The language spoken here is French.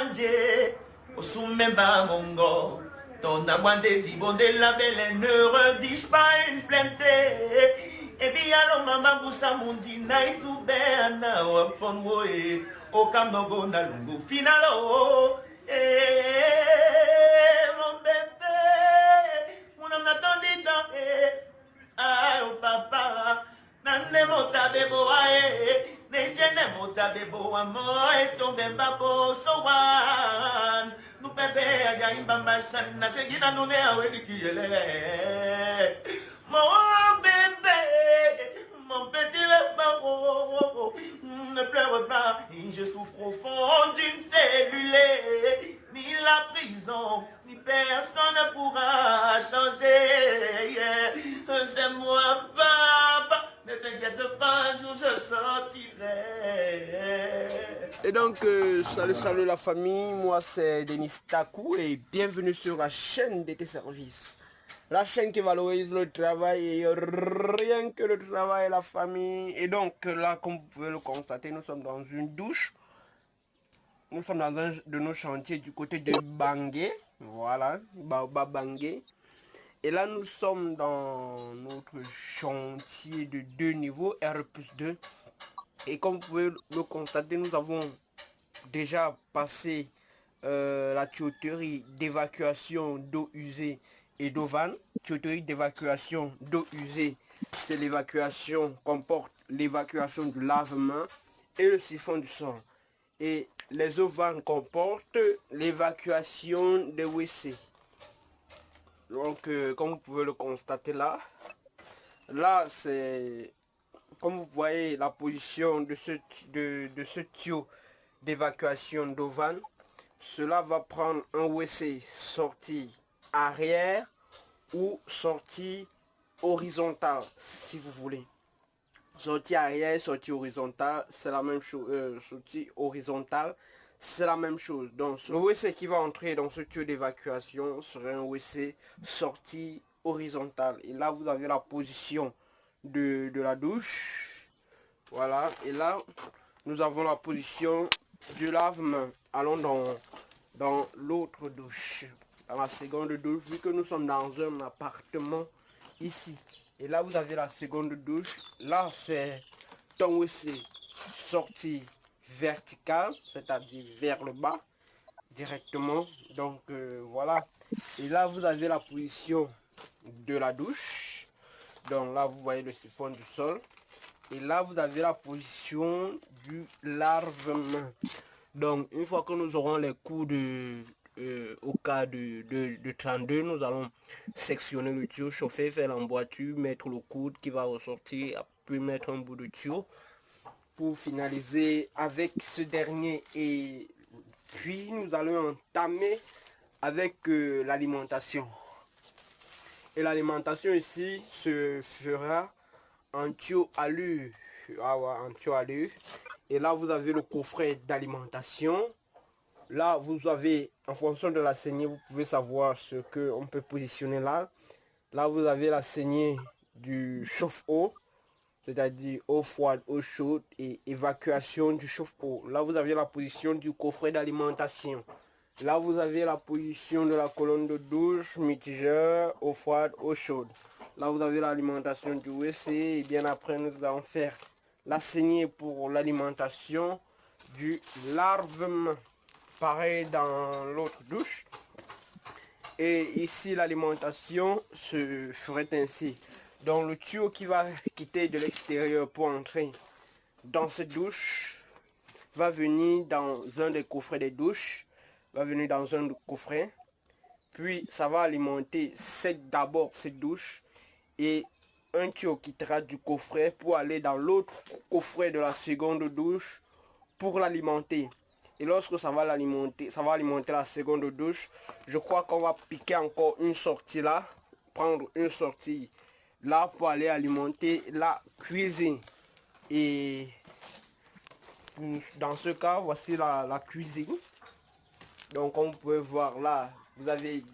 Wanje, Osume Bangongo. Ton aguante tibo de la belle ne redige pas une plainte. Et bien alors maman Boussa Mundi naï tout ben na wapon woe. O kamnogo na lungu finalo. Mon bébé, mon homme n'attendit dans ah oh papa, nane mota bebo ae, ne jene mota bebo amo e tombe babo so wan. Nu bebe aya imbamba sana seguida no ne awe kiyele. Mon bébé, mon petit bébé, ne pleure pas, je souffre au fond d'une cellule. Ni la prison, ni personne ne pourra changer. C'est moi, papa, ne t'inquiète pas, un jour je sortirai. Et donc, salut la famille, moi c'est Denis Takou et bienvenue sur la chaîne de tes services. La chaîne qui valorise le travail et rien que le travail et la famille. Et donc là, comme vous pouvez le constater, nous sommes dans une douche. Nous sommes dans un de nos chantiers du côté de Bangé. Voilà, Baobab Bangé. Et là, nous sommes dans notre chantier de 2 niveaux, R+2. Et comme vous pouvez le constater, nous avons déjà passé la tuyauterie d'évacuation d'eau usée et d'eau vanne. Tuyauterie d'évacuation d'eau usée, c'est l'évacuation, comporte l'évacuation du lave-main et le siphon du sol. Et les eaux vannes comportent l'évacuation des WC. Donc, comme vous pouvez le constater là, c'est, comme vous voyez, la position de ce tuyau d'évacuation d'eau vanne. Cela va prendre un WC sortie arrière ou sortie horizontale, si vous voulez. Sortie arrière, sortie horizontale, c'est la même chose. Sortie horizontale, c'est la même chose. Donc, le WC qui va entrer dans ce tuyau d'évacuation serait un WC sortie horizontale. Et là, vous avez la position de la douche. Voilà. Et là, nous avons la position du lave-main. Allons dans l'autre douche. Dans la seconde douche, vu que nous sommes dans un appartement ici. Et là, vous avez la seconde douche. Là, c'est ton WC sortie verticale, c'est-à-dire vers le bas, directement. Donc, voilà. Et là, vous avez la position de la douche. Donc là, vous voyez le siphon du sol. Et là, vous avez la position du lave-main. Donc, une fois que nous aurons les coups au cas de 32, nous allons sectionner le tuyau, chauffer, faire l'emboîture, mettre le coude qui va ressortir, puis mettre un bout de tuyau pour finaliser avec ce dernier. Et puis, nous allons entamer avec l'alimentation. Et l'alimentation ici se fera en tuyau alu. En tuyau alu. Et là, vous avez le coffret d'alimentation. Là, vous avez, en fonction de la saignée, vous pouvez savoir ce qu'on peut positionner là. Là, vous avez la saignée du chauffe-eau, c'est-à-dire eau froide, eau chaude et évacuation du chauffe-eau. Là, vous avez la position du coffret d'alimentation. Là, vous avez la position de la colonne de douche, mitigeur, eau froide, eau chaude. Là, vous avez l'alimentation du WC. Et bien après, nous allons faire la saignée pour l'alimentation du lave-main. Pareil dans l'autre douche. Et ici, l'alimentation se ferait ainsi. Donc, le tuyau qui va quitter de l'extérieur pour entrer dans cette douche va venir dans un des coffrets des douches. Va venir dans un coffret. Puis, ça va alimenter d'abord cette douche. Et un tuyau quittera du coffret pour aller dans l'autre coffret de la seconde douche pour l'alimenter. Et lorsque ça va alimenter la seconde douche, je crois qu'on va piquer encore une sortie là, prendre une sortie là pour aller alimenter la cuisine. Et dans ce cas, voici la cuisine. Donc comme vous pouvez voir là, vous avez